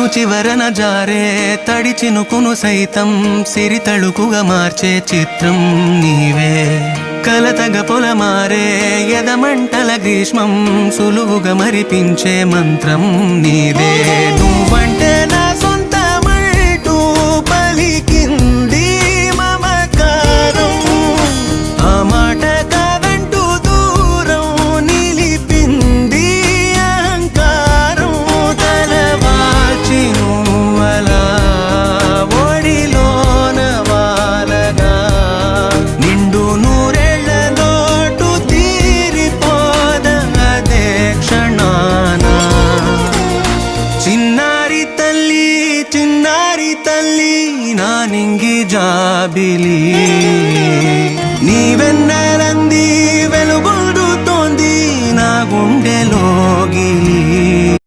చివరన జారే తడి చినుకును సైతం సిరి తళుకుగా మార్చే చిత్రం నీవే. కలతగ పొలమారే ఎదమంటల గ్రీష్మం సులువుగా మరిపించే మంత్రం నీదే. నువ్వంటే నా సొంతమంటూ పలికింది మమకారం, ఆ మాట కాదంటూ దూరం నిలిపింది అహంకారం. తలవాల్చి నువ్వలా ఒడిలోన వాలగా నిండు నూరేళ్ల లోటు తీరిపోదదే క్షణాన. చిన్నారి తల్లి నా నింగి జాబిలి, నీ వెన్నెలంది వెలుగొందుతోంది నా గుండెలో